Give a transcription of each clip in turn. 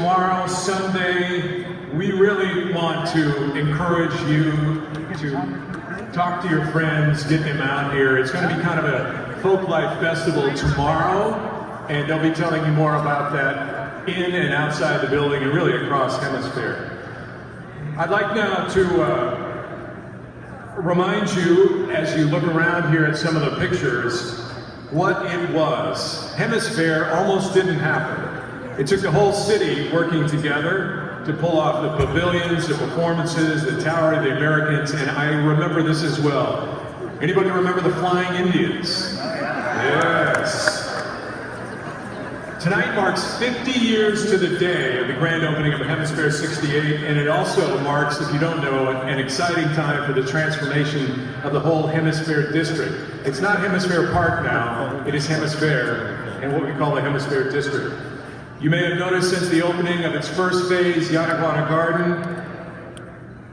tomorrow, Sunday, we really want to encourage you to talk to your friends, get them out here. It's going to be kind of a folk life festival tomorrow, and they'll be telling you more about that in and outside the building and really across Hemisfair. I'd like now to remind you, as you look around here at some of the pictures, what it was. Hemisfair almost didn't happen. It took the whole city working together to pull off the pavilions, the performances, the Tower of the Americans, and I remember this as well. Anybody remember the Flying Indians? Yes. Tonight marks 50 years to the day of the grand opening of Hemisfair 68, and it also marks, if you don't know, an exciting time for the transformation of the whole Hemisfair district. It's not Hemisfair Park now, it is Hemisfair, and what we call the Hemisfair district. You may have noticed since the opening of its first phase, Yanaguana Garden,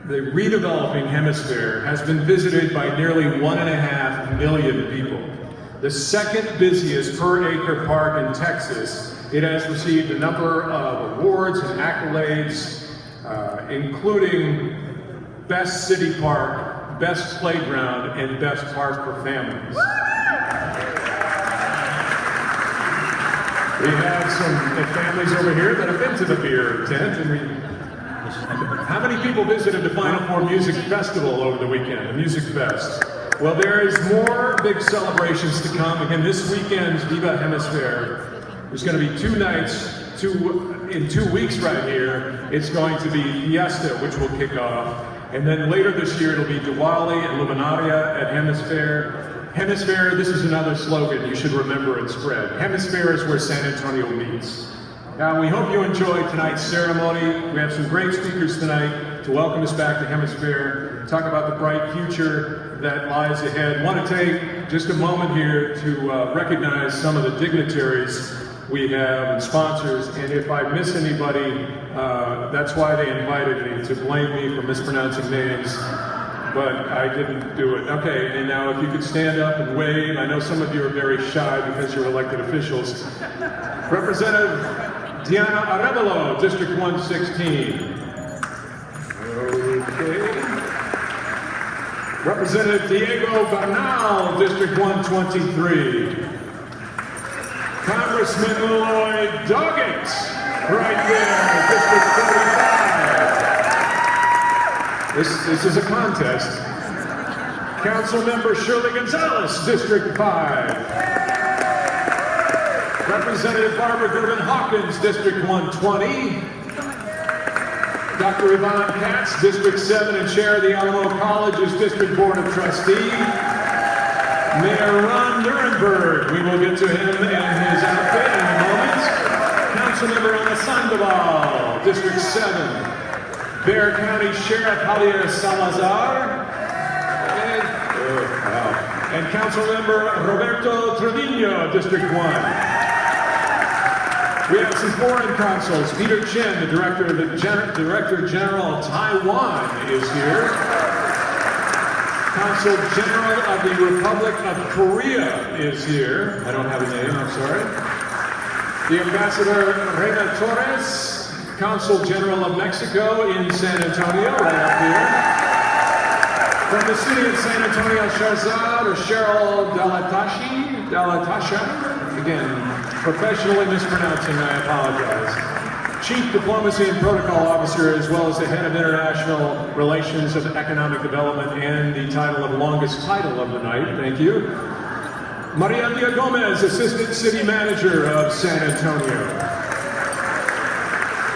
the redeveloping Hemisfair has been visited by nearly 1.5 million people. The second busiest per acre park in Texas, it has received a number of awards and accolades, including Best City Park, Best Playground, and Best Park for Families. We have some families over here that have been to the beer tent. How many people visited the Final Four Music Festival over the weekend, the Music Fest? Well, there is more big celebrations to come. Again, this weekend's Viva Hemisfair. There's going to be 2 nights, in 2 weeks right here. It's going to be Fiesta, which will kick off. And then later this year, it'll be Diwali and Luminaria at Hemisfair. Hemisfair, this is another slogan you should remember and spread. Hemisfair is where San Antonio meets. Now, we hope you enjoy tonight's ceremony. We have some great speakers tonight to welcome us back to Hemisfair, talk about the bright future that lies ahead. I want to take just a moment here to recognize some of the dignitaries we have and sponsors, and if I miss anybody, that's why they invited me, to blame me for mispronouncing names, but I didn't do it. Okay, and now if you could stand up and wave. I know some of you are very shy because you're elected officials. Representative Diana Arevalo, District 116. Okay. Representative Diego Bernal, District 123. Congressman Lloyd Doggett, right there, District 45. This is a contest. Councilmember Shirley Gonzalez, District 5. Representative Barbara Gervin Hawkins, District 120. Dr. Yvonne Katz, District 7 and Chair of the Alamo College's District Board of Trustees. Mayor Ron Nuremberg, we will get to him and his outfit in a moment. Councilmember Ana Sandoval, District 7. Bexar County Sheriff Javier Salazar. And Councilmember Roberto Trevino, District 1. We have some foreign consuls. Peter Chen, the Director General of Taiwan, is here. Consul General of the Republic of Korea is here. I don't have a name, I'm sorry. The Ambassador Reina Torres, Consul General of Mexico in San Antonio, right up here. From the city of San Antonio, Shahzad or Cheryl Dalatasha, again, professionally mispronouncing, I apologize. Chief Diplomacy and Protocol Officer, as well as the Head of International Relations of Economic Development and the title of longest title of the night, thank you. Maria Dia Gomez, Assistant City Manager of San Antonio.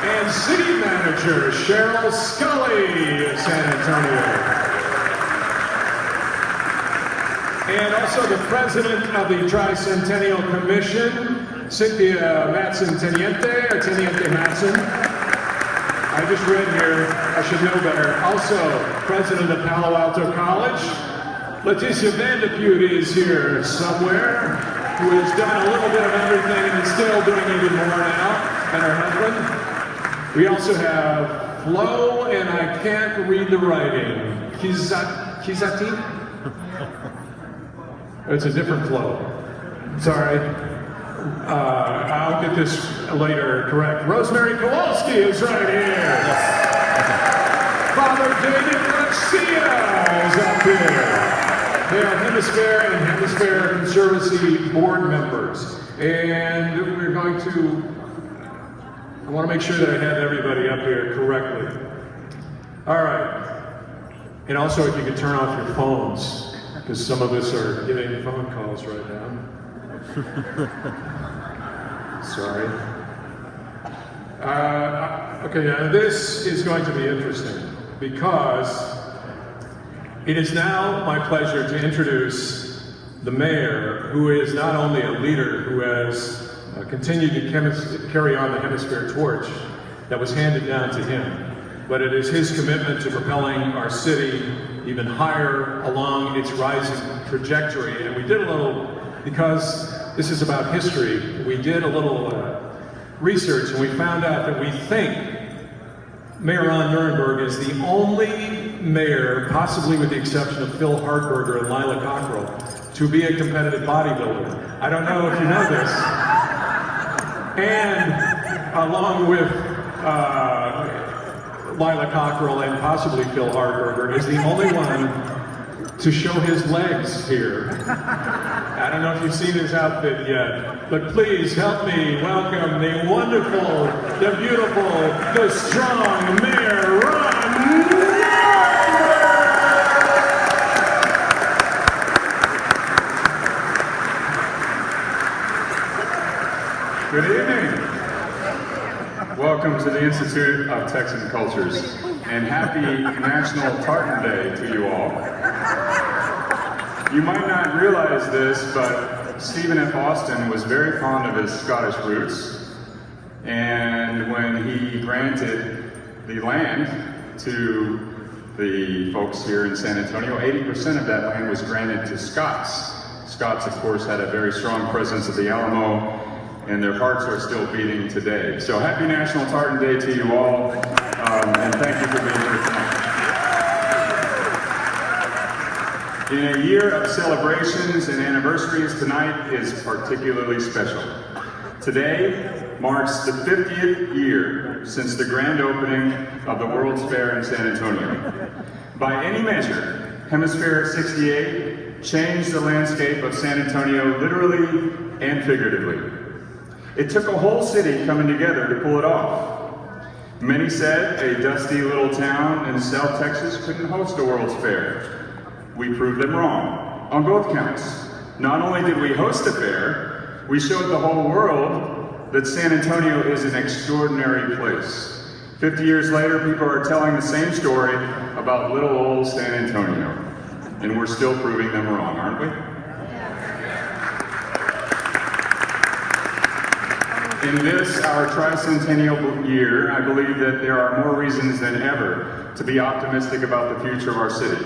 And City Manager Cheryl Scully of San Antonio. And also the President of the Tricentennial Commission, Cynthia Matson-Teniente, or Teniente Matson. I just read here, I should know better. Also, President of Palo Alto College. Leticia Vandepute is here somewhere, who has done a little bit of everything and is still doing even more now, and her husband. We also have Flo, and I can't read the writing. Kizati? It's a different Flo. Sorry. I'll get this later correct. Rosemary Kowalski is right here. Father David Garcia is up here. They are Hemisfair and Hemisfair Conservancy board members. And we're going to, I want to make sure that I have everybody up here correctly. All right. And also if you could turn off your phones, because some of us are getting phone calls right now. Sorry. Okay, now this is going to be interesting because it is now my pleasure to introduce the mayor, who is not only a leader who has continued to carry on the Hemisfair torch that was handed down to him, but it is his commitment to propelling our city even higher along its rising trajectory. And we did a little, because this is about history, we did a little research and we found out that we think Mayor Ron Nirenberg is the only mayor, possibly with the exception of Phil Hardberger and Lila Cockrell, to be a competitive bodybuilder. I don't know if you know this. And along with Lila Cockrell and possibly Phil Hardberger, is the only one to show his legs here. I don't know if you've seen his outfit yet, but please help me welcome the wonderful, the beautiful, the strong Mayor Ron Nirenberg! Good evening. Welcome to the Institute of Texan Cultures, and happy National Tartan Day to you all. You might not realize this, but Stephen F. Austin was very fond of his Scottish roots, and when he granted the land to the folks here in San Antonio, 80% of that land was granted to Scots. Scots, of course, had a very strong presence at the Alamo, and their hearts are still beating today. So happy National Tartan Day to you all, and thank you for being here tonight. In a year of celebrations and anniversaries, tonight is particularly special. Today marks the 50th year since the grand opening of the World's Fair in San Antonio. By any measure, Hemisfair 68 changed the landscape of San Antonio literally and figuratively. It took a whole city coming together to pull it off. Many said a dusty little town in South Texas couldn't host a World's Fair. We proved them wrong on both counts. Not only did we host a fair, we showed the whole world that San Antonio is an extraordinary place. 50 years later, people are telling the same story about little old San Antonio. And we're still proving them wrong, aren't we? In this, our tricentennial year, I believe that there are more reasons than ever to be optimistic about the future of our city.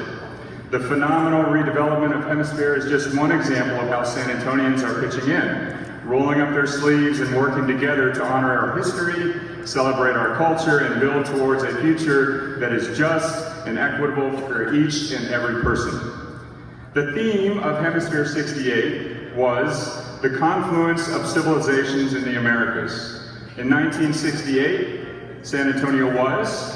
The phenomenal redevelopment of Hemisfair is just one example of how San Antonians are pitching in, rolling up their sleeves and working together to honor our history, celebrate our culture, and build towards a future that is just and equitable for each and every person. The theme of Hemisfair 68 was the confluence of civilizations in the Americas. In 1968, San Antonio was,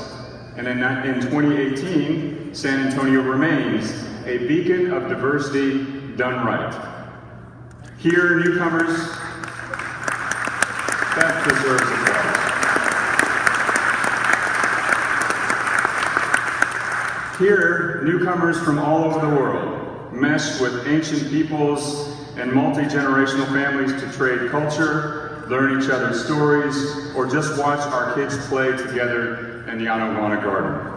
and in 2018, San Antonio remains a beacon of diversity done right. Here, newcomers, that deserves applause. Here, newcomers from all over the world mesh with ancient peoples and multi-generational families to trade culture, learn each other's stories, or just watch our kids play together in the Anawana Garden.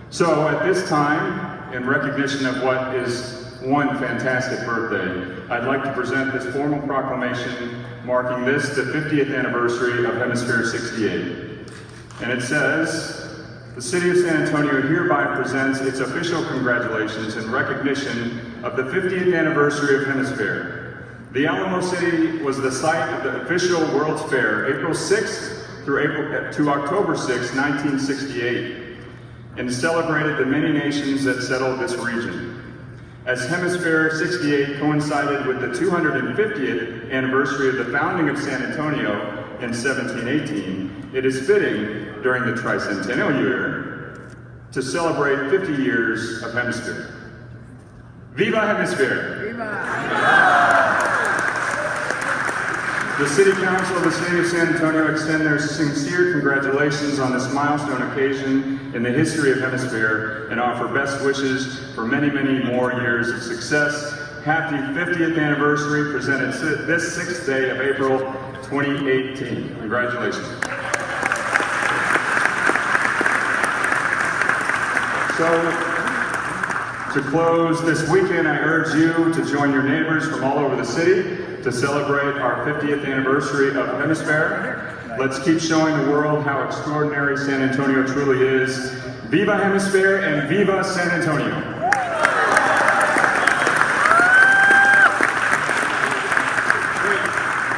So at this time, in recognition of what is one fantastic birthday, I'd like to present this formal proclamation marking this, the 50th anniversary of Hemisfair 68. And it says, the City of San Antonio hereby presents its official congratulations in recognition of the 50th anniversary of Hemisfair. The Alamo City was the site of the official World's Fair, April 6th to October 6th, 1968, and celebrated the many nations that settled this region. As Hemisfair 68 coincided with the 250th anniversary of the founding of San Antonio, in 1718, it is fitting during the tricentennial year to celebrate 50 years of Hemisfair. Viva Hemisfair! Viva! The City Council of the City of San Antonio extend their sincere congratulations on this milestone occasion in the history of Hemisfair and offer best wishes for many, many more years of success. Happy 50th anniversary, presented this 6th day of April 2018. Congratulations. So, to close this weekend, I urge you to join your neighbors from all over the city to celebrate our 50th anniversary of Hemisfair. Let's keep showing the world how extraordinary San Antonio truly is. Viva Hemisfair and Viva San Antonio.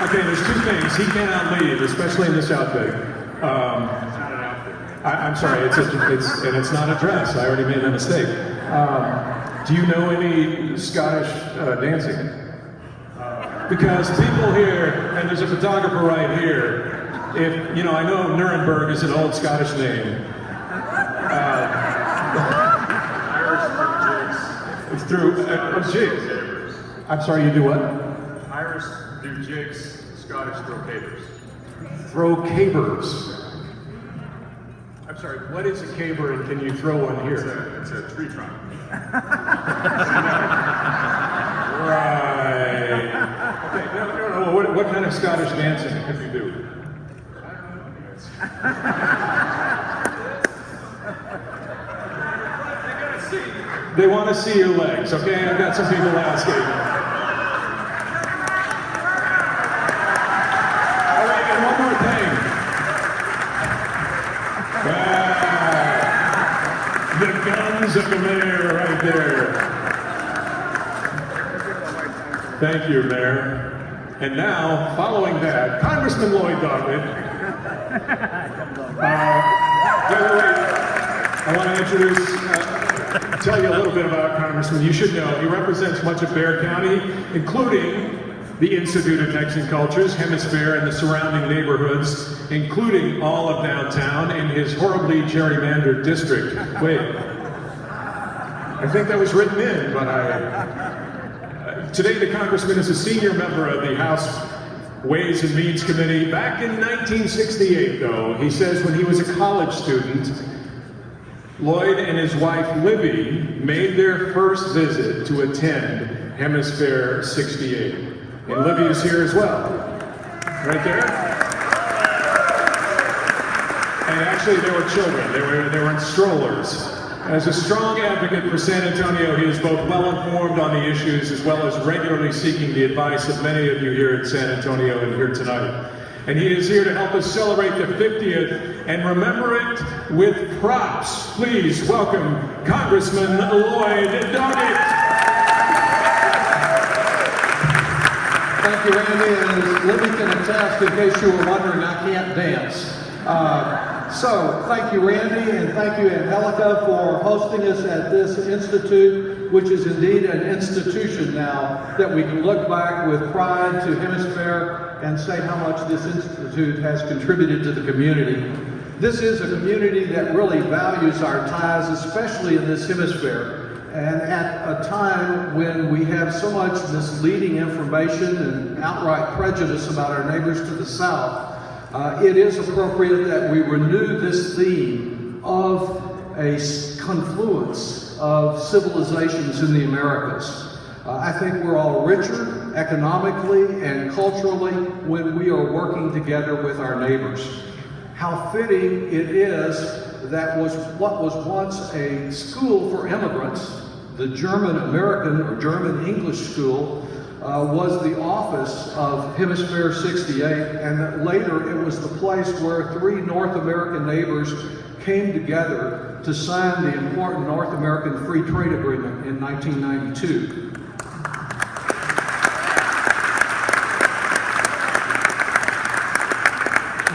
Okay, there's two things. He cannot leave, especially in this outfit. I'm sorry, and it's not a dress. I already made that mistake. Do you know any Scottish dancing? Because people here, and there's a photographer right here, if, you know, I know Nuremberg is an old Scottish name. It's through jigs. I'm sorry, you do what? Irish do jigs, Scottish throw cabers. Throw cabers. I'm sorry, what is a caber and can you throw one here? It's a tree trunk. Right. Okay, no. What kind of Scottish dancing can you do? They want to see your legs, okay? I've got some people asking. All right, and one more thing. The guns of the mayor right there. Thank you, Mayor. And now, following that, Congressman Lloyd Doggett. I want to introduce, tell you a little bit about Congressman. You should know, he represents much of Bexar County, including the Institute of Texan Cultures, Hemisfair, and the surrounding neighborhoods, including all of downtown in his horribly gerrymandered district. Wait, I think that was written in, but today the Congressman is a senior member of the House Ways and Means Committee. Back in 1968, though, he says when he was a college student, Lloyd and his wife Libby made their first visit to attend Hemisfair 68. And Libby is here as well. Right there. And actually they were children. They were in strollers. As a strong advocate for San Antonio, he is both well informed on the issues as well as regularly seeking the advice of many of you here in San Antonio and here tonight. And he is here to help us celebrate the 50th and remember it with props. Please welcome Congressman Lloyd Doggett. Thank you, Randy, and as Libby can attest, in case you were wondering, I can't dance. So, thank you, Randy, and thank you, Angelica, for hosting us at this institute, which is indeed an institution now that we can look back with pride to Hemisfair and say how much this institute has contributed to the community. This is a community that really values our ties, especially in this Hemisfair. And at a time when we have so much misleading information and outright prejudice about our neighbors to the south, it is appropriate that we renew this theme of a confluence of civilizations in the Americas. I think we're all richer economically and culturally when we are working together with our neighbors. How fitting it is that what was once a school for immigrants, the German-American or German-English school, was the office of Hemisfair 68, and that later it was the place where three North American neighbors came together to sign the important North American Free Trade Agreement in 1992.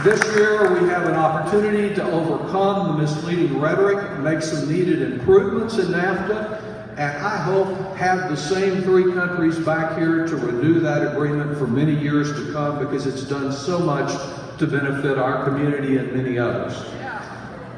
This year we have an opportunity to overcome the misleading rhetoric, make some needed improvements in NAFTA, and I hope have the same three countries back here to renew that agreement for many years to come, because it's done so much to benefit our community and many others.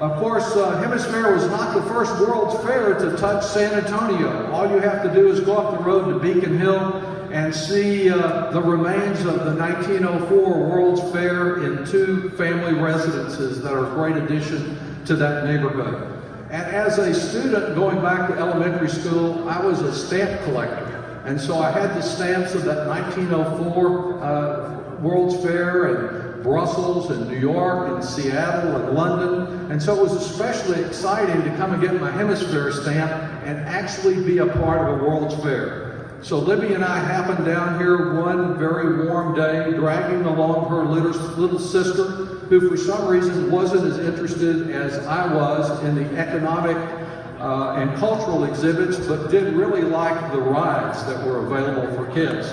Of course, Hemisfair was not the first World's Fair to touch San Antonio. All you have to do is go up the road to Beacon Hill and see the remains of the 1904 World's Fair in 2 family residences that are a great addition to that neighborhood. And as a student going back to elementary school, I was a stamp collector. And so I had the stamps of that 1904 World's Fair in Brussels and New York and Seattle and London. And so it was especially exciting to come and get my Hemisfair stamp and actually be a part of a World's Fair. So Libby and I happened down here one very warm day, dragging along her little sister, who for some reason wasn't as interested as I was in the economic and cultural exhibits, but did really like the rides that were available for kids.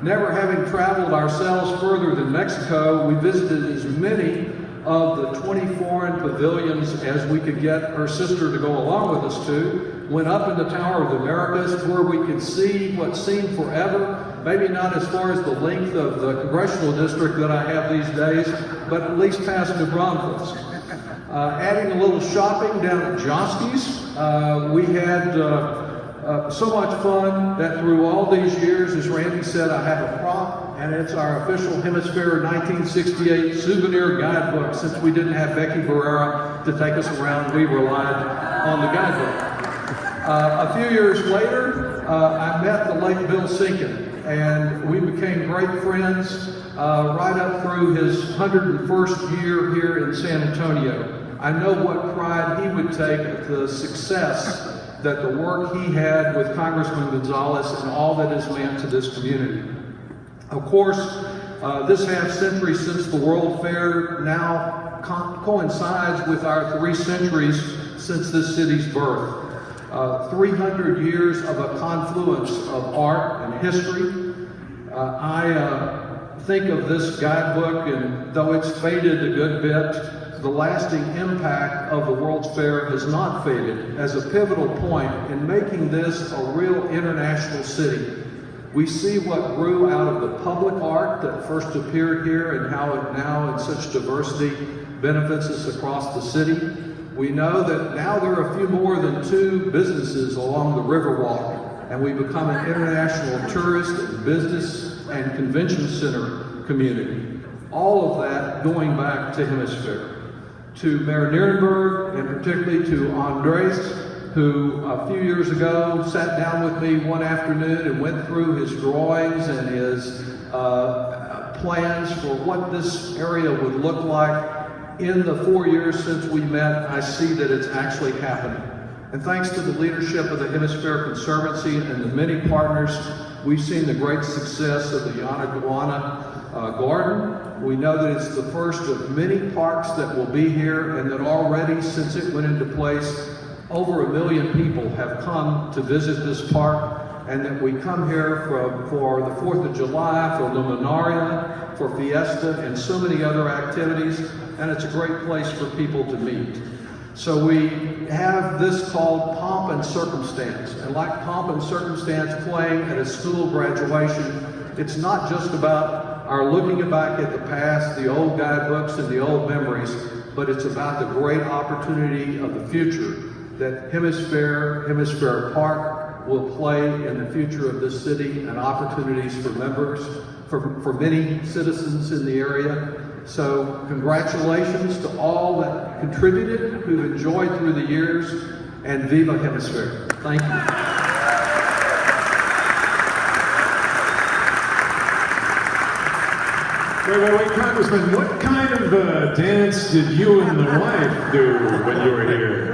Never having traveled ourselves further than Mexico, we visited as many of the 20 foreign pavilions as we could get her sister to go along with us to. Went up in the Tower of the Americas where we could see what seemed forever, maybe not as far as the length of the congressional district that I have these days, but at least past New Braunfels. Adding a little shopping down at Josky's, we had so much fun that through all these years, as Randy said, I have a prop, and it's our official Hemisfair 1968 souvenir guidebook. Since we didn't have Becky Barrera to take us around, we relied on the guidebook. A few years later, I met the late Bill Sinkin, and we became great friends right up through his 101st year here in San Antonio. I know what pride he would take at the success that the work he had with Congressman Gonzalez and all that has meant to this community. Of course, this half century since the World Fair now coincides with our 3 centuries since this city's birth. 300 years of a confluence of art and history. I think of this guidebook, and though it's faded a good bit, the lasting impact of the World's Fair has not faded as a pivotal point in making this a real international city. We see what grew out of the public art that first appeared here and how it now in such diversity benefits us across the city. We know that now there are a few more than 2 businesses along the Riverwalk, and we become an international tourist and business and convention center community. All of that going back to Hemisfair. To Mayor Nierenberg, and particularly to Andres, who a few years ago sat down with me one afternoon and went through his drawings and his plans for what this area would look like. In the 4 years since we met, I see that it's actually happening. And thanks to the leadership of the Hemisfair Conservancy and the many partners, we've seen the great success of the Yanaguana Garden. We know that it's the first of many parks that will be here, and that already, since it went into place, over 1 million people have come to visit this park, and that we come here for the 4th of July, for Luminaria, for Fiesta, and so many other activities, and it's a great place for people to meet. So we have this called Pomp and Circumstance, and like Pomp and Circumstance playing at a school graduation, it's not just about our looking back at the past, the old guidebooks and the old memories, but it's about the great opportunity of the future that Hemisfair Park will play in the future of this city, and opportunities for members, for many citizens in the area. So congratulations to all that contributed, who've enjoyed through the years, and Viva Hemisfair. Thank you. Wait, Congressman, what kind of dance did you and the wife do when you were here?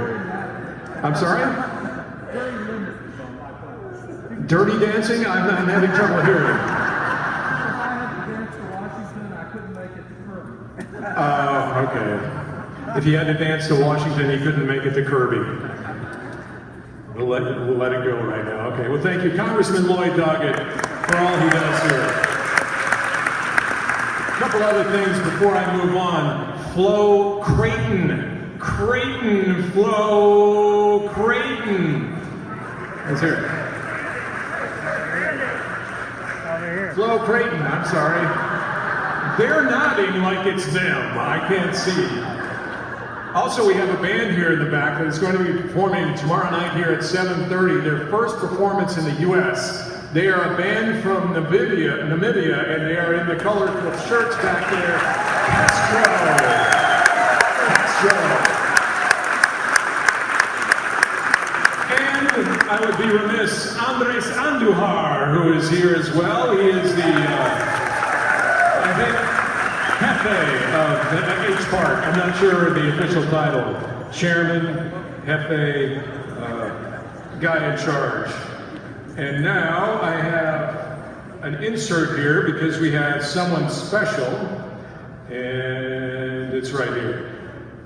I'm sorry? Dirty dancing? I'm having trouble hearing. Oh, okay. If he had to dance to Washington, he couldn't make it to Kirby. We'll let it go right now. Okay, well, thank you, Congressman Lloyd Doggett, for all he does here. A couple other things before I move on. Flo Creighton. Flo Creighton. Let's hear it. Flo Creighton, I'm sorry. They're nodding like it's them. I can't see. Also, we have a band here in the back that is going to be performing tomorrow night here at 7:30. Their first performance in the U.S. They are a band from Namibia, and they are in the colorful shirts back there. Castro. And I would be remiss, Andres Andujar, who is here as well. He is the, I think, Jefe of the H Park. I'm not sure the official title. Chairman, Jefe, guy in charge. And now I have an insert here because we have someone special, and it's right here.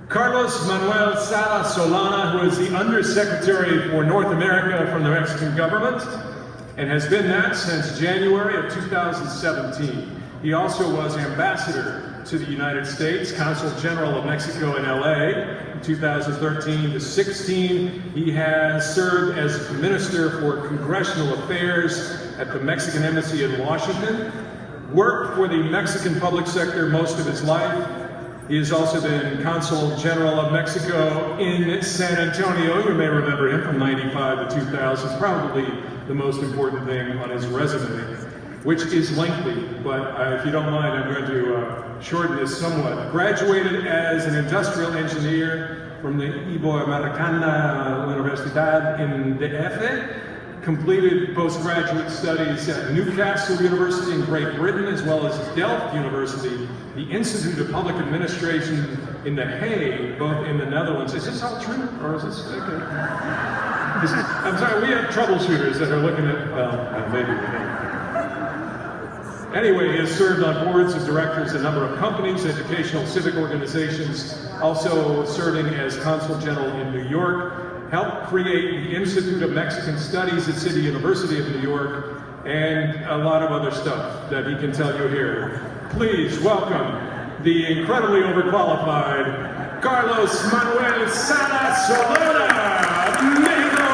Carlos Manuel Sala Solana, who is the Undersecretary for North America from the Mexican government, and has been that since January of 2017. He also was ambassador to the United States, Consul General of Mexico in LA in 2013 to 16. He has served as Minister for Congressional Affairs at the Mexican Embassy in Washington, worked for the Mexican public sector most of his life. He has also been Consul General of Mexico in San Antonio. You may remember him from 95 to 2000, probably the most important thing on his resume, which is lengthy, but if you don't mind, I'm going to shorten this somewhat. Graduated as an industrial engineer from the Iberoamericana Universidad in DF, completed postgraduate studies at Newcastle University in Great Britain, as well as Delft University, the Institute of Public Administration in The Hague, both in the Netherlands. Is this all true, or is this, okay? I'm sorry, we have troubleshooters that are looking at, well, maybe we don't. Anyway, he has served on boards of directors of a number of companies, educational, civic organizations, also serving as Consul General in New York, helped create the Institute of Mexican Studies at City University of New York, and a lot of other stuff that he can tell you here. Please welcome the incredibly overqualified Carlos Manuel Sala Solana, Mexico!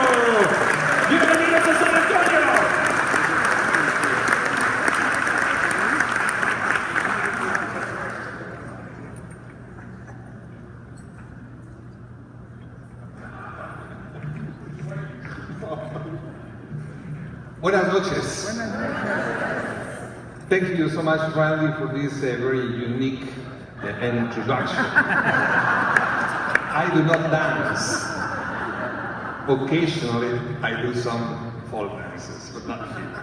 Bienvenidos a San Antonio! Buenas noches. Thank you so much, Randy, for this very unique introduction. I do not dance. Occasionally, I do some folk dances, but not here.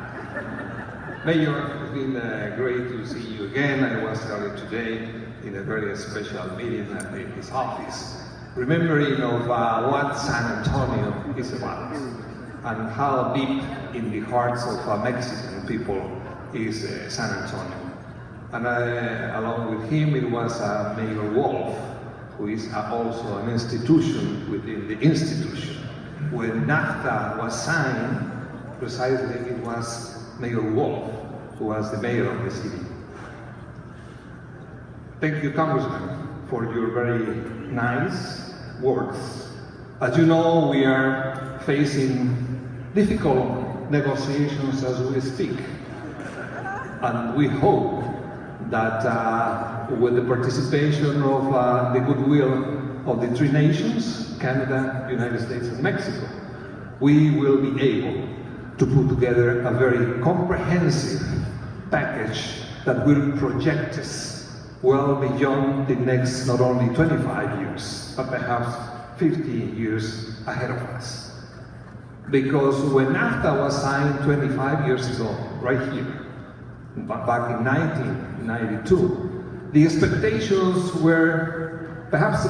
Mayor, it's been great to see you again. I was earlier today in a very special meeting at his office, remembering of what San Antonio is about, and how deep in the hearts of Mexican people is San Antonio. And along with him, it was Mayor Wolf, who is also an institution within the institution. When NAFTA was signed, precisely it was Mayor Wolf who was the mayor of the city. Thank you, Congressman, for your very nice words. As you know, we are facing difficult negotiations as we speak, and we hope that with the participation of the goodwill of the three nations, Canada, United States, and Mexico, we will be able to put together a very comprehensive package that will project us well beyond the next not only 25 years, but perhaps 50 years ahead of us. Because when NAFTA was signed 25 years ago, right here, back in 1992, the expectations were perhaps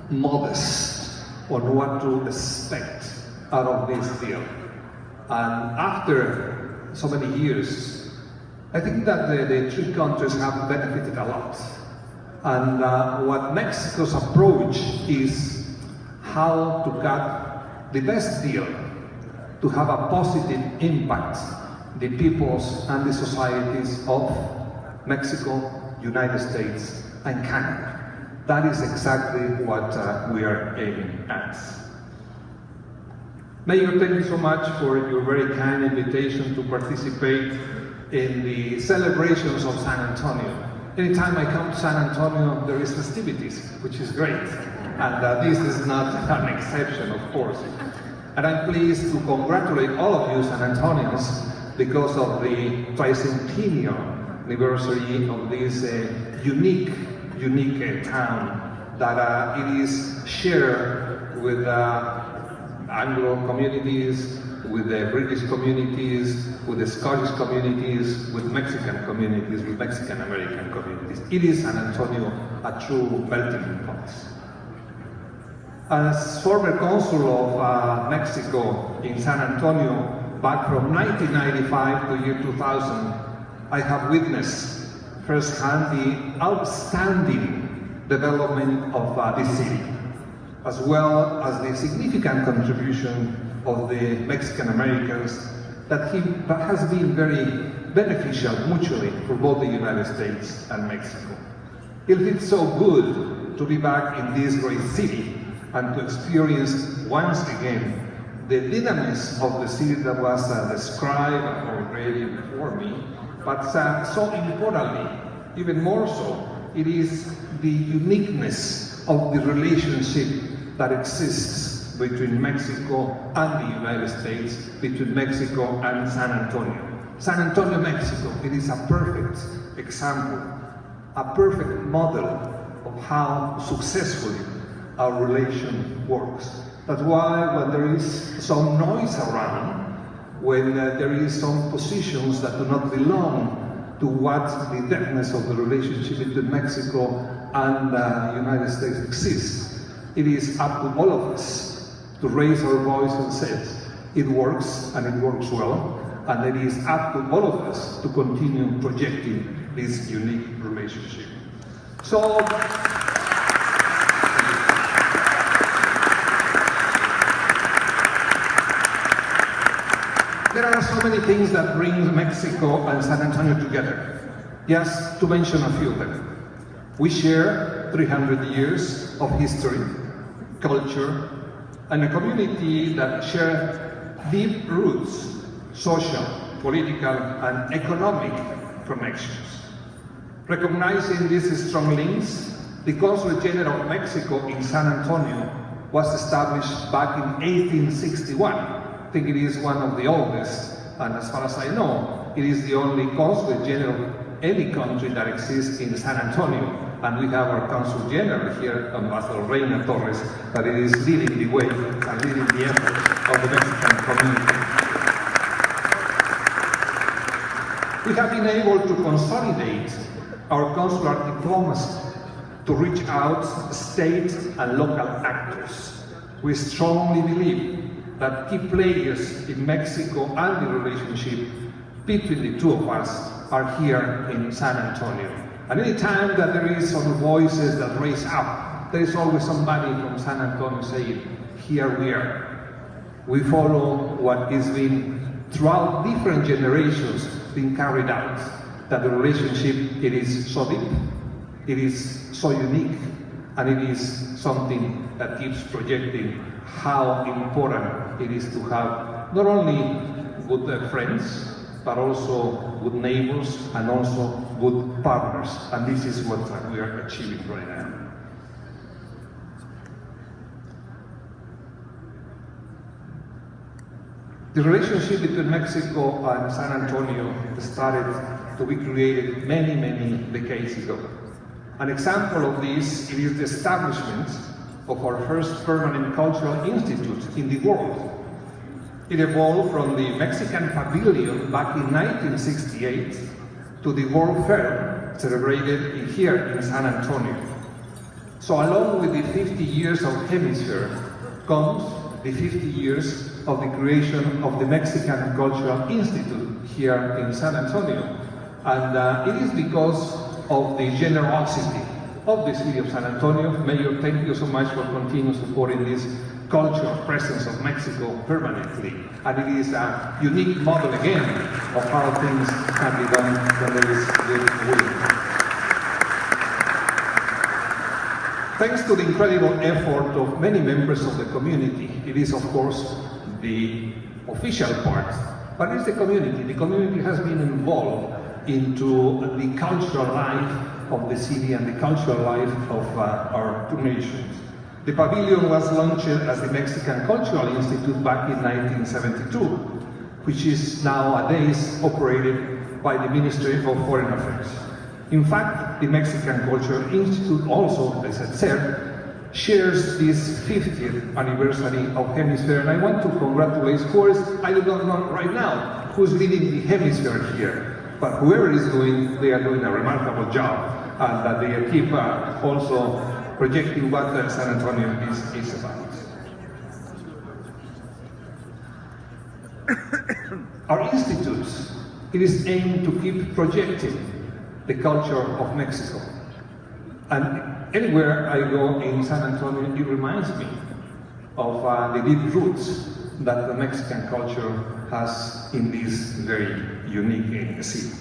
modest on what to expect out of this deal. And after so many years, I think that the three countries have benefited a lot. And what Mexico's approach is how to cut the best deal to have a positive impact the peoples and the societies of Mexico, United States, and Canada. That is exactly what we are aiming at. Mayor, thank you so much for your very kind invitation to participate in the celebrations of San Antonio. Anytime I come to San Antonio, there is festivities, which is great. And this is not an exception, of course. And I'm pleased to congratulate all of you San Antonians because of the tricentennial anniversary of this unique town that it is shared with Anglo communities, with the British communities, with the Scottish communities, with Mexican communities, with Mexican American communities. It is San Antonio a true melting pot. As former consul of Mexico in San Antonio, back from 1995 to year 2000, I have witnessed firsthand the outstanding development of this city, as well as the significant contribution of the Mexican Americans that has been very beneficial mutually for both the United States and Mexico. It feels so good to be back in this great city and to experience once again the dynamism of the city that was described already before me, but so importantly, even more so, it is the uniqueness of the relationship that exists between Mexico and the United States, between Mexico and San Antonio. San Antonio, Mexico, it is a perfect example, a perfect model of how successfully our relation works. That's why when there is some noise around, when there is some positions that do not belong to what the depthness of the relationship between Mexico and the United States exists, it is up to all of us to raise our voice and say, it works and it works well, and it is up to all of us to continue projecting this unique relationship. So, there are so many things that bring Mexico and San Antonio together. Just to mention a few of them. We share 300 years of history, culture, and a community that shares deep roots, social, political, and economic connections. Recognizing these strong links, the Consulate General of Mexico in San Antonio was established back in 1861. I think it is one of the oldest, and as far as I know, it is the only Consulate General of any country that exists in San Antonio. And we have our Consul General here, Ambassador Reina Torres, that it is leading the way and leading the efforts of the Mexican community. We have been able to consolidate our consular diplomacy to reach out state and local actors. We strongly believe that key players in Mexico and the relationship between the two of us are here in San Antonio. And any time that there is some voices that raise up, there is always somebody from San Antonio saying, here we are. We follow what is being, throughout different generations, being carried out. That the relationship, it is so deep, it is so unique, and it is something that keeps projecting how important it is to have not only good friends, but also good neighbors and also good partners. And this is what we are achieving right now. The relationship between Mexico and San Antonio started to be created many, many decades ago. An example of this is the establishment of our first permanent cultural institute in the world. It evolved from the Mexican Pavilion back in 1968 to the World Fair celebrated here in San Antonio. So along with the 50 years of Hemisfair comes the 50 years of the creation of the Mexican Cultural Institute here in San Antonio. And it is because of the generosity of the city of San Antonio. Mayor, thank you so much for continuing supporting this cultural presence of Mexico permanently. And it is a unique model again of how things can be done when there is good will. Thanks to the incredible effort of many members of the community, it is of course the official part, but it's the community. The community has been involved into the cultural life of the city and the cultural life of our two nations. The pavilion was launched as the Mexican Cultural Institute back in 1972, which is nowadays operated by the Ministry of Foreign Affairs. In fact, the Mexican Cultural Institute also, as I said, shares this 50th anniversary of Hemisfair, and I want to congratulate, I don't know right now who's leading the Hemisfair here, but whoever is doing, they are doing a remarkable job, and that they keep also projecting what San Antonio is about. Our institutes, it is aimed to keep projecting the culture of Mexico. And anywhere I go in San Antonio, it reminds me of the deep roots that the Mexican culture has in this very unique city.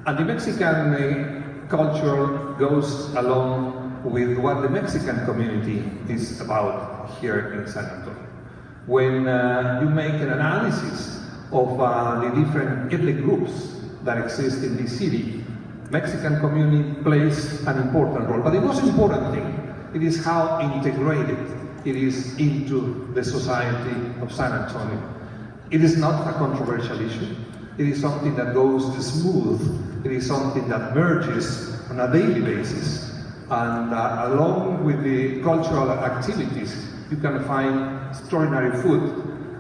And the Mexican culture goes along with what the Mexican community is about here in San Antonio. When you make an analysis of the different ethnic groups that exist in this city, Mexican community plays an important role. But the most important thing, it is how integrated it is into the society of San Antonio. It is not a controversial issue. It is something that goes smooth. It is something that merges on a daily basis. And along with the cultural activities, you can find extraordinary food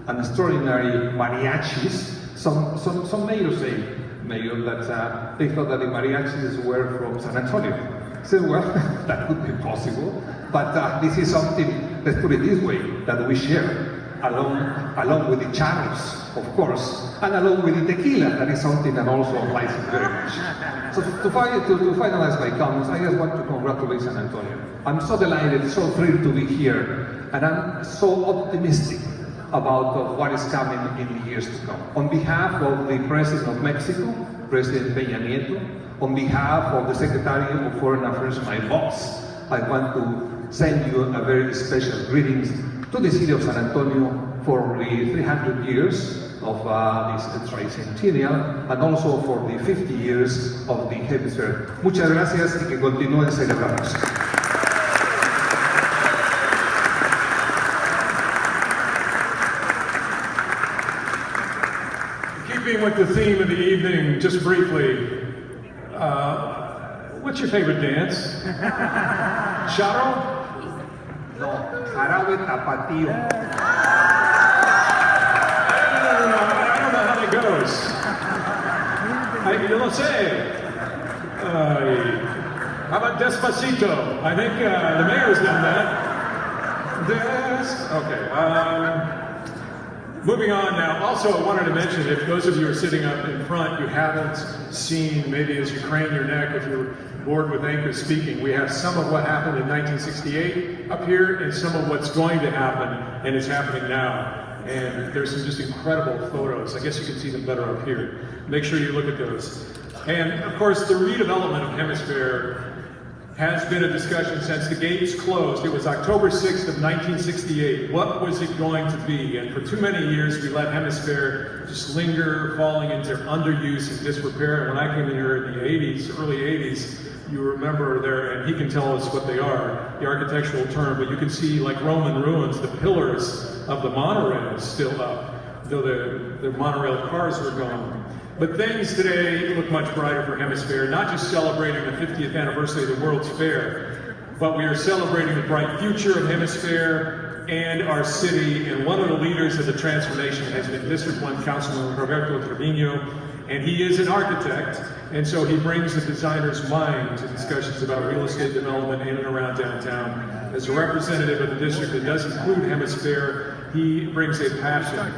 and extraordinary mariachis. Some mayors say, that they thought that the mariachis were from San Antonio. I said, well, that could be possible, but this is something, let's put it this way, that we share, along with the charros, of course, and along with the tequila. That is something that also applies very much. So to finalize my comments, I just want to congratulate San Antonio. I'm so delighted, so thrilled to be here, and I'm so optimistic about what is coming in the years to come. On behalf of the President of Mexico, President Peña Nieto, on behalf of the Secretary of Foreign Affairs, my boss, I want to send you a very special greetings to the city of San Antonio for the 300 years of this tricentennial, and also for the 50 years of the Hemisfair. Muchas gracias y que continúen celebrando. With the theme of the evening, just briefly, what's your favorite dance? Charro? No, jarabe tapatío. I don't know how that goes. Yo no sé. How about Despacito? I think the mayor's done that. Okay. Moving on now, also I wanted to mention, if those of you who are sitting up in front, you haven't seen, maybe as you crane your neck, if you're bored with Anchor speaking, we have some of what happened in 1968 up here, and some of what's going to happen, and is happening now. And there's some just incredible photos. I guess you can see them better up here. Make sure you look at those. And of course, the redevelopment of Hemisfair has been a discussion since the gates closed. It was October 6th of 1968. What was it going to be? And for too many years, we let Hemisfair just linger, falling into underuse and disrepair. And when I came in here in the 80s, early 80s, you remember there, and he can tell us what they are, the architectural term, but you can see like Roman ruins, the pillars of the monorail is still up, though the monorail cars were gone. But things today look much brighter for Hemisfair, not just celebrating the 50th anniversary of the World's Fair, but we are celebrating the bright future of Hemisfair and our city. And one of the leaders of the transformation has been District 1 Councilman Roberto Trevino, and he is an architect, and so he brings the designer's mind to discussions about real estate development in and around downtown. As a representative of the district that does include Hemisfair, he brings a passion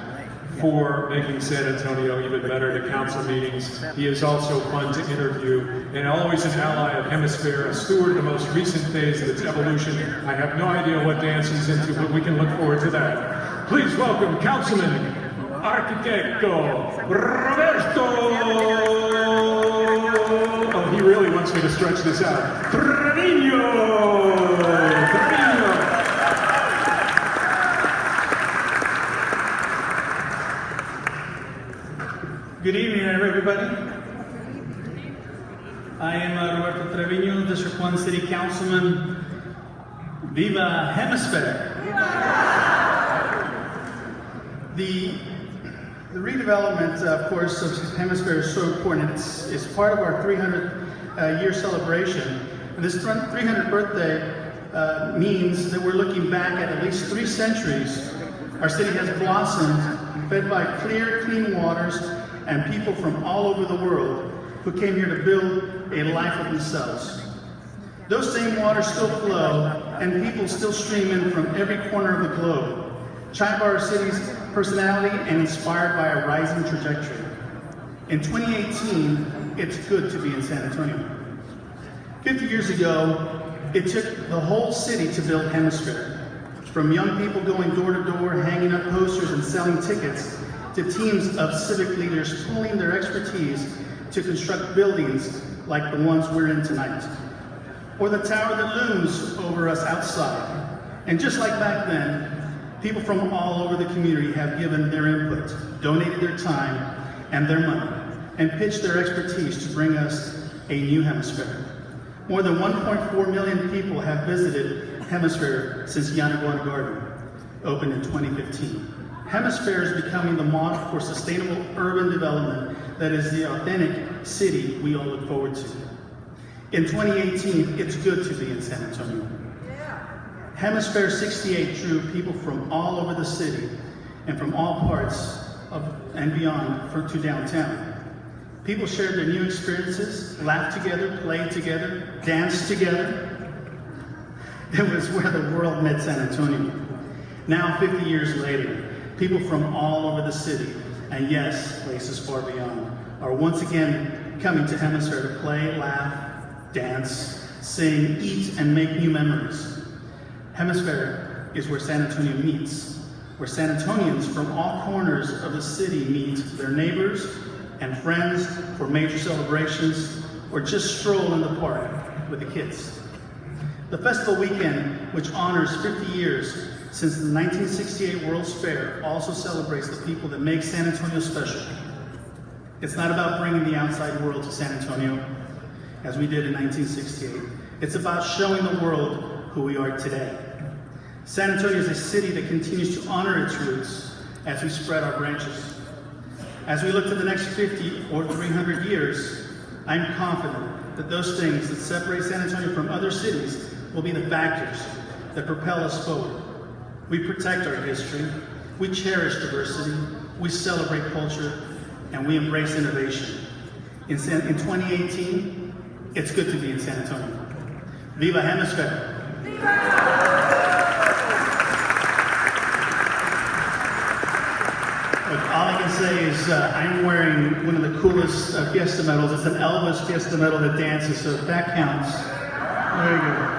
for making San Antonio even better to council meetings. He is also fun to interview, and always an ally of Hemisfair, a steward of the most recent phase of its evolution. I have no idea what dance he's into, but we can look forward to that. Please welcome Councilman Arquitecto Roberto! Oh, he really wants me to stretch this out. Trevino! Good evening, everybody. I I am Roberto Trevino, District 1 City Councilman. Viva Hemisfair! The redevelopment, of course, of Hemisfair is so important. It's part of our 300 year celebration. And this 300th birthday means that we're looking back at least 3 centuries. Our city has blossomed, fed by clear, clean waters, and people from all over the world who came here to build a life of themselves. Those same waters still flow, and people still stream in from every corner of the globe, chimed by our city's personality and inspired by a rising trajectory. In 2018, it's good to be in San Antonio. 50 years ago, it took the whole city to build Hemisfair. From young people going door to door, hanging up posters and selling tickets, to teams of civic leaders pooling their expertise to construct buildings like the ones we're in tonight, or the tower that looms over us outside. And just like back then, people from all over the community have given their input, donated their time and their money, and pitched their expertise to bring us a new Hemisfair. More than 1.4 million people have visited Hemisfair since Yanaguana Garden opened in 2015. Hemisfair is becoming the model for sustainable urban development that is the authentic city we all look forward to. In 2018, it's good to be in San Antonio. Hemisfair 68 drew people from all over the city and from all parts of and beyond to downtown. People shared their new experiences, laughed together, played together, danced together. It was where the world met San Antonio. Now, 50 years later, people from all over the city, and yes, places far beyond, are once again coming to Hemisfair to play, laugh, dance, sing, eat, and make new memories. Hemisfair is where San Antonio meets, where San Antonians from all corners of the city meet their neighbors and friends for major celebrations, or just stroll in the park with the kids. The festival weekend, which honors 50 years since the 1968 World's Fair, also celebrates the people that make San Antonio special. It's not about bringing the outside world to San Antonio, as we did in 1968. It's about showing the world who we are today. San Antonio is a city that continues to honor its roots as we spread our branches. As we look to the next 50 or 300 years, I'm confident that those things that separate San Antonio from other cities will be the factors that propel us forward. We protect our history, we cherish diversity, we celebrate culture, and we embrace innovation. In 2018, it's good to be in San Antonio. Viva Hemisfair! Look, all I can say is I'm wearing one of the coolest Fiesta medals. It's an Elvis Fiesta medal that dances, so if that counts, there you go.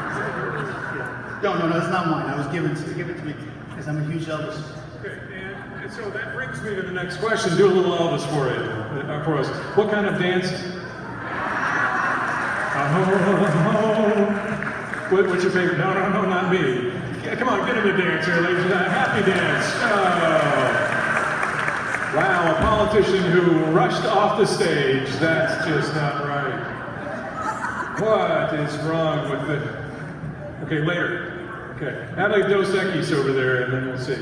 No, it's not mine. I was given to give it to me because I'm a huge Elvis. Okay, and so that brings me to the next question. Do a little Elvis for us. What kind of dance? What's your favorite? No, not me. Come on, get him a dance here, ladies and gentlemen. Happy dance. Oh. Wow, a politician who rushed off the stage. That's just not right. What is wrong with it? Okay, later. Okay, Natalie Dos Equis over there, and then we'll see.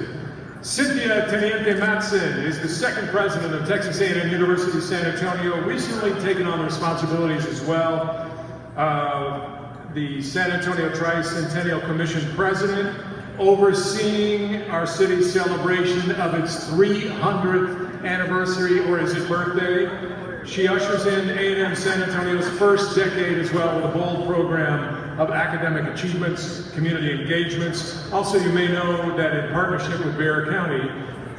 Cynthia Teniente Matson is the second president of Texas A&M University San Antonio, recently taken on the responsibilities as well. The San Antonio Tricentennial Commission president, overseeing our city's celebration of its 300th anniversary, or is it birthday? She ushers in A&M San Antonio's first decade as well with a bold program of academic achievements, community engagements. Also, you may know that in partnership with Bexar County,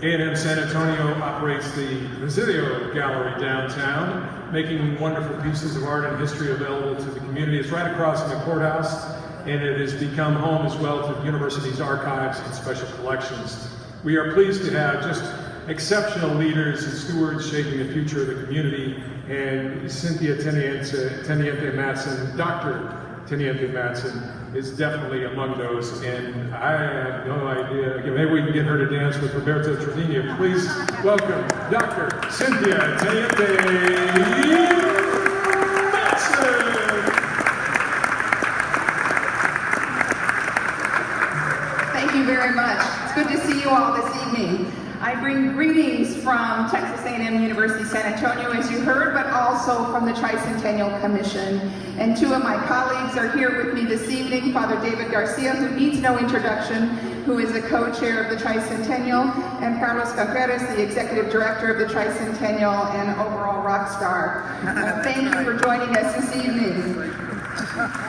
A&M San Antonio operates the Presidio Gallery downtown, making wonderful pieces of art and history available to the community. It's right across from the courthouse, and it has become home as well to the university's archives and special collections. We are pleased to have just exceptional leaders and stewards shaping the future of the community, and Cynthia Teniente Matson, Dr. Teniente Matson, is definitely among those, and I have no idea. Maybe we can get her to dance with Roberto Trevino. Please welcome Dr. Cynthia Teniente Matson. Thank you very much. It's good to see you all this evening. I bring greetings from Texas A&M University San Antonio, as you heard, but also from the Tricentennial Commission. And two of my colleagues are here with me this evening, Father David Garcia, who needs no introduction, who is a co-chair of the Tricentennial, and Carlos Caceres, the executive director of the Tricentennial and overall rock star. Thank you for joining us this evening.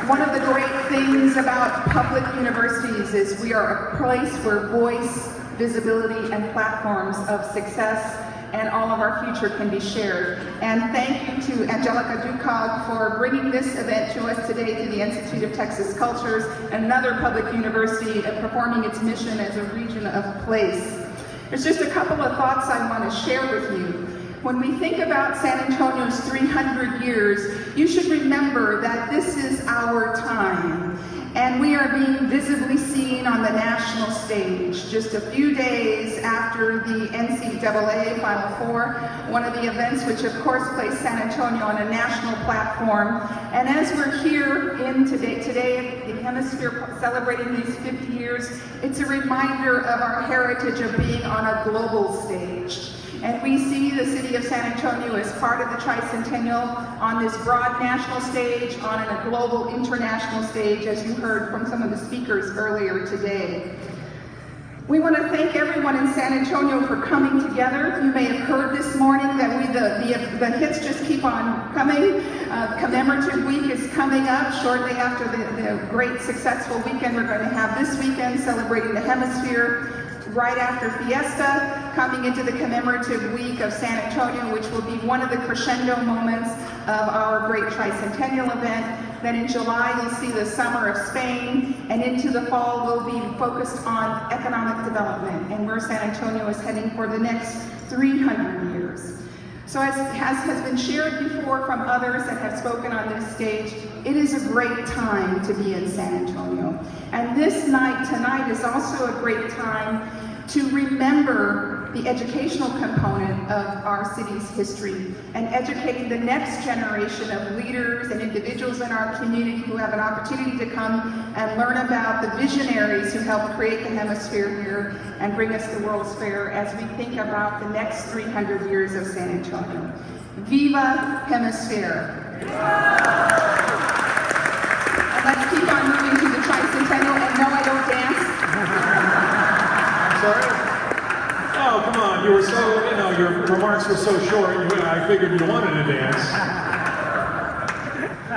One of the great things about public universities is we are a place where voice, visibility, and platforms of success and all of our future can be shared. And thank you to Angelica Ducog for bringing this event to us today to the Institute of Texas Cultures, another public university, and performing its mission as a region of place. There's just a couple of thoughts I want to share with you. When we think about San Antonio's 300 years, you should remember that this is our time. And we are being visibly seen on the national stage. Just a few days after the NCAA Final Four, one of the events which of course placed San Antonio on a national platform. And as we're here today in the Hemisphere celebrating these 50 years, it's a reminder of our heritage of being on a global stage. And we see the city of San Antonio as part of the Tricentennial on this broad national stage, on a global international stage, as you heard from some of the speakers earlier today. We want to thank everyone in San Antonio for coming together. You may have heard this morning that the hits just keep on coming. Commemorative Week is coming up shortly after the great successful weekend we're going to have this weekend, celebrating the Hemisphere. Right after Fiesta, coming into the commemorative week of San Antonio, which will be one of the crescendo moments of our great Tricentennial event. Then in July, you'll see the Summer of Spain, and into the fall, we'll be focused on economic development and where San Antonio is heading for the next 300 years. So as has been shared before from others that have spoken on this stage, it is a great time to be in San Antonio. And this night, tonight, is also a great time to remember the educational component of our city's history and educating the next generation of leaders and individuals in our community who have an opportunity to come and learn about the visionaries who helped create the Hemisphere here and bring us the World's Fair as we think about the next 300 years of San Antonio. Viva Hemisfair! And let's keep on moving to the Tricentennial, and no, I don't dance. Sorry? Oh, come on, you were so, your remarks were so short, I figured you wanted to dance.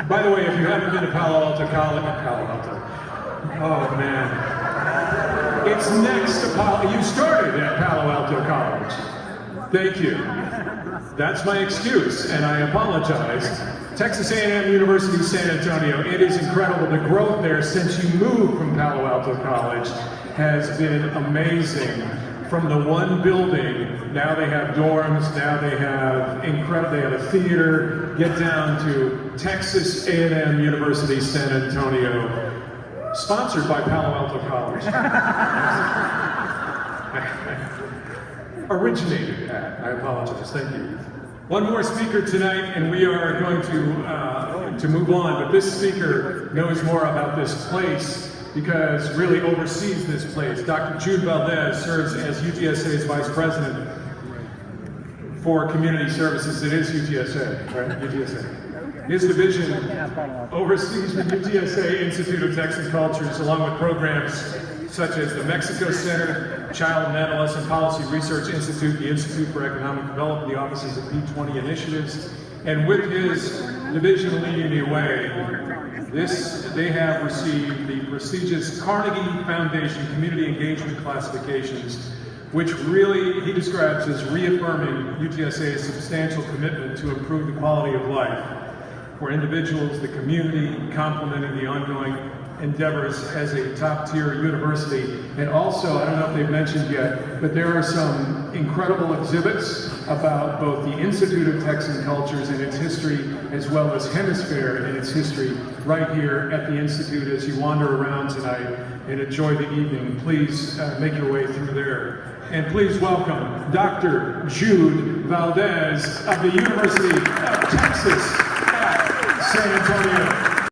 By the way, if you haven't been to Palo Alto College, oh man. It's next to you started at Palo Alto College. Thank you. That's my excuse, and I apologize. Texas A&M University San Antonio, it is incredible. The growth there since you moved from Palo Alto College has been amazing. From the one building, now they have dorms, now they have they have a theater, get down to Texas A&M University San Antonio, sponsored by Palo Alto College. Originated at, I apologize, thank you. One more speaker tonight, and we are going to move on, but this speaker knows more about this place because really oversees this place. Dr. Jude Valdez serves as UTSA's Vice President for Community Services. It is UTSA, right? UTSA. His division oversees the UTSA Institute of Texas Cultures, along with programs such as the Mexico Center, Child and Adolescent Policy Research Institute, the Institute for Economic Development, the offices of P20 Initiatives, and with his division leading the way, they have received the prestigious Carnegie Foundation Community Engagement Classifications, which really he describes as reaffirming UTSA's substantial commitment to improve the quality of life for individuals, the community, complementing the ongoing endeavors as a top-tier university. And also, I don't know if they've mentioned yet, but there are some incredible exhibits about both the Institute of Texan Cultures and its history, as well as Hemisfair and its history, right here at the Institute. As you wander around tonight and enjoy the evening, please make your way through there. And please welcome Dr. Jude Valdez of the University of Texas at San Antonio.